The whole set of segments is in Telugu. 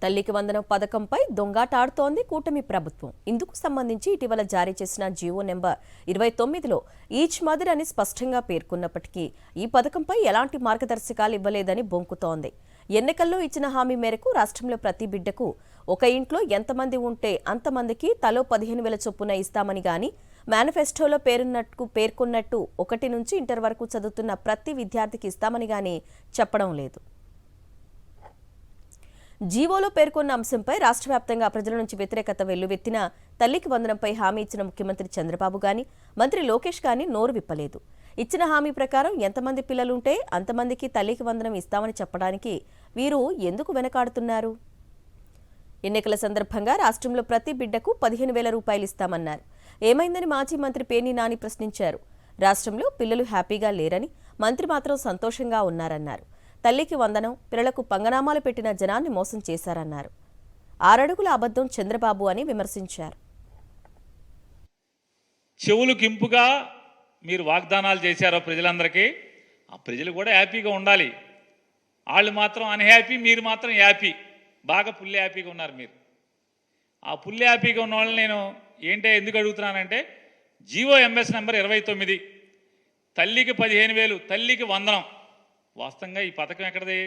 తల్లికి వందనం పథకంపై దొంగాటాడుతోంది కూటమి ప్రభుత్వం. ఇందుకు సంబంధించి ఇటీవల జారీ చేసిన జీవో నెంబర్ 29లో ఈచ్ మదర్ అని స్పష్టంగా పేర్కొన్నప్పటికీ ఈ పథకంపై ఎలాంటి మార్గదర్శకాలు ఇవ్వలేదని బొంకుతోంది. ఎన్నికల్లో ఇచ్చిన హామీ మేరకు రాష్ట్రంలో ప్రతి బిడ్డకు ఒక ఇంట్లో ఎంతమంది ఉంటే అంతమందికి తలో 15,000 చొప్పున ఇస్తామని గాని మేనిఫెస్టోలో పేర్కొన్నట్టు 1 నుంచి ఇంటర్ వరకు చదువుతున్న ప్రతి విద్యార్థికి ఇస్తామని గాని చెప్పడం లేదు. జీవోలో పేర్కొన్న అంశంపై రాష్ట్ర వ్యాప్తంగా ప్రజల నుంచి వ్యతిరేకత వెల్లువెత్తిన తల్లికి వందనంపై హామీ ఇచ్చిన ముఖ్యమంత్రి చంద్రబాబు గాని మంత్రి లోకేష్ గాని నోరు విప్పలేదు. ఇచ్చిన హామీ ప్రకారం ఎంతమంది పిల్లలుంటే అంతమందికి తల్లికి వందనం ఇస్తామని చెప్పడానికి వీరు ఎందుకు వెనకాడుతున్నారు? ఎన్నికల సందర్భంగా రాష్ట్రంలో ప్రతి బిడ్డకు 15,000 రూపాయలు ఇస్తామన్నారు. ఏమైందని మాజీ మంత్రి పేర్ని నాని ప్రశ్నించారు. రాష్ట్రంలో పిల్లలు హ్యాపీగా లేరని, మంత్రి మాత్రం సంతోషంగా ఉన్నారన్నారు. తల్లికి వందనం, పిల్లలకు పంగనామాలు పెట్టిన జనాన్ని మోసం చేశారన్నారు. 6 అడుగుల అబద్ధం చంద్రబాబు అని విమర్శించారు. చెవులకు ఇంపుగా మీరు వాగ్దానాలు చేశారో ప్రజలందరికీ, ఆ ప్రజలు కూడా హ్యాపీగా ఉండాలి. వాళ్ళు మాత్రం అన్హ్యాపీ, మీరు మాత్రం హ్యాపీ, బాగా ఫుల్ హ్యాపీగా ఉన్నారు. మీరు ఆ ఫుల్ హ్యాపీగా ఉన్న వాళ్ళని నేను ఎందుకు అడుగుతున్నానంటే, జీవో ఎంఎస్ నెంబర్ 29 తల్లికి 15,000, తల్లికి వందనం. వాస్తవంగా ఈ పథకం ఎక్కడది?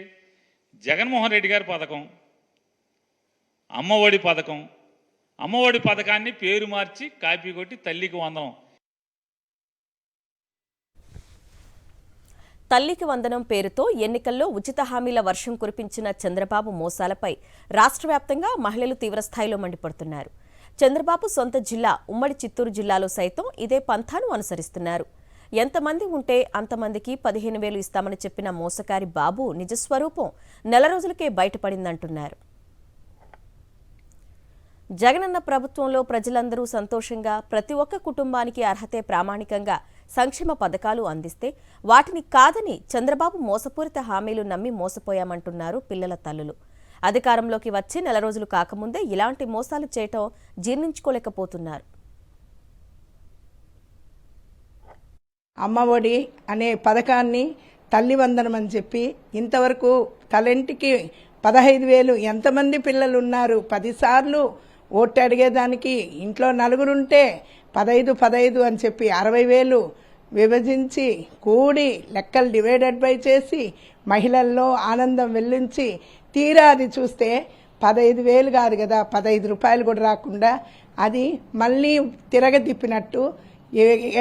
జగన్మోహన్ రెడ్డి గారి పథకం, అమ్మఒడి పథకం. అమ్మఒడి పథకాన్ని పేరు మార్చి కాపీ కొట్టి తల్లికి వందనం. తల్లికి వందనం పేరుతో ఎన్నికల్లో ఉచిత హామీల వర్షం కురిపించిన చంద్రబాబు మోసాలపై రాష్ట్ర వ్యాప్తంగా మహిళలు తీవ్రస్థాయిలో మండిపడుతున్నారు. చంద్రబాబు సొంత జిల్లా ఉమ్మడి చిత్తూరు జిల్లాలో సైతం ఇదే పంథాను అనుసరిస్తున్నారు. ఎంతమంది ఉంటే అంతమందికి 15,000 ఇస్తామని చెప్పిన మోసకారి బాబు నిజస్వరూపం నెల రోజులకే బయటపడిందంటున్నారు. జగనన్న ప్రభుత్వంలో ప్రజలందరూ సంతోషంగా ప్రతి ఒక్క కుటుంబానికి అర్హతే ప్రామాణికంగా సంక్షేమ పథకాలు అందిస్తే వాటిని కాదని చంద్రబాబు మోసపూరిత హామీలు నమ్మి మోసపోయామంటున్నారు పిల్లల తల్లులు. అధికారంలోకి వచ్చి నెల రోజులు కాకముందే ఇలాంటి మోసాలు చేయటం జీర్ణించుకోలేకపోతున్నారు. అమ్మఒడి అనే పథకాన్ని తల్లి వందనం అని చెప్పి ఇంతవరకు తలంటికి 15,000 ఎంతమంది పిల్లలు ఉన్నారు? 10 సార్లు ఓటు అడిగేదానికి ఇంట్లో నలుగురుంటే 15 అని చెప్పి 60,000 విభజించి కూడి లెక్కలు డివైడెడ్ బై చేసి మహిళల్లో ఆనందం వెల్లించి తీరా అది చూస్తే 15,000 కాదు కదా, 15 రూపాయలు కూడా రాకుండా అది మళ్ళీ తిరగదిప్పినట్టు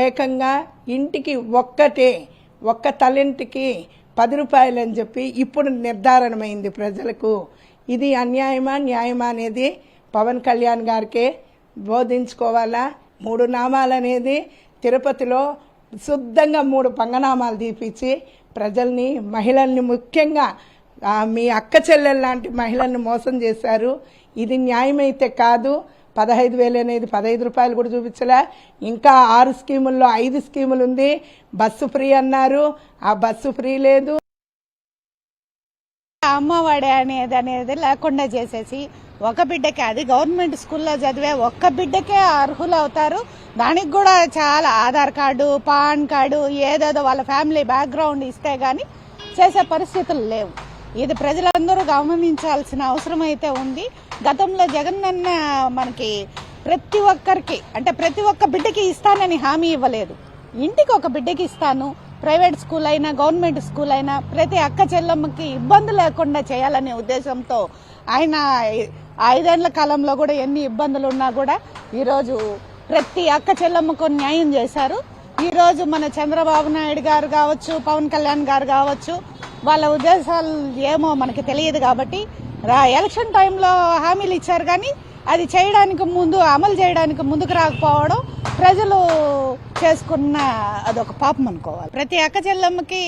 ఏకంగా ఇంటికి ఒక్క తల్లింటికి 10 రూపాయలు అని చెప్పి ఇప్పుడు నిర్ధారణమైంది ప్రజలకు. ఇది అన్యాయమా న్యాయమా అనేది పవన్ కళ్యాణ్ గారికే బోధించుకోవాలా. 3 నామాలు అనేది తిరుపతిలో శుద్ధంగా 3 పంగనామాలు తీపిచ్చి ప్రజల్ని, మహిళల్ని, ముఖ్యంగా మీ అక్క చెల్లెలు లాంటి మహిళల్ని మోసం చేశారు. ఇది న్యాయమైతే కాదు. 15,000 అనేది 15 రూపాయలు కూడా చూపించలే. ఇంకా 6 స్కీముల్లో 5 స్కీములు ఉంది. బస్సు ఫ్రీ అన్నారు, ఆ బస్సు ఫ్రీ లేదు. అమ్మఒడి అనేది లేకుండా చేసేసి ఒక బిడ్డకే, అది గవర్నమెంట్ స్కూల్లో చదివే ఒక్క బిడ్డకే అర్హులు అవుతారు. దానికి కూడా చాలా ఆధార్ కార్డు, పాన్ కార్డు, ఏదేదో వాళ్ళ ఫ్యామిలీ బ్యాక్గ్రౌండ్ ఇస్తే గాని చేసే పరిస్థితులు లేవు. ఇది ప్రజలందరూ గమనించాల్సిన అవసరం అయితే ఉంది. గతంలో జగనన్న మనకి ప్రతి ఒక్కరికి, అంటే ప్రతి ఒక్క బిడ్డకి ఇస్తానని హామీ ఇవ్వలేదు. ఇంటికి ఒక బిడ్డకి ఇస్తాను, ప్రైవేట్ స్కూల్ అయినా గవర్నమెంట్ స్కూల్ అయినా ప్రతి అక్క చెల్లమ్మకి ఇబ్బంది లేకుండా చేయాలనే ఉద్దేశంతో ఆయన 5 ఏళ్ల కాలంలో కూడా ఎన్ని ఇబ్బందులు ఉన్నా కూడా ఈరోజు ప్రతి అక్క చెల్లమ్మకు న్యాయం చేశారు. ఈరోజు మన చంద్రబాబు నాయుడు గారు కావచ్చు, పవన్ కళ్యాణ్ గారు కావచ్చు, వాళ్ళ ఉద్దేశాలు ఏమో మనకి తెలియదు. కాబట్టి ఎలక్షన్ టైంలో హామీలు ఇచ్చారు కానీ అది చేయడానికి ముందు, అమలు చేయడానికి ముందుకు రాకపోవడం ప్రజలు చేసుకున్న అదొక పాపం అనుకోవాలి. ప్రతి అక్క చెల్లమ్మకి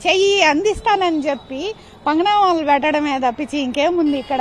చెయ్యి అందిస్తానని చెప్పి పంగనామాలు పెట్టడమే తప్పించి ఇంకేముంది ఇక్కడ?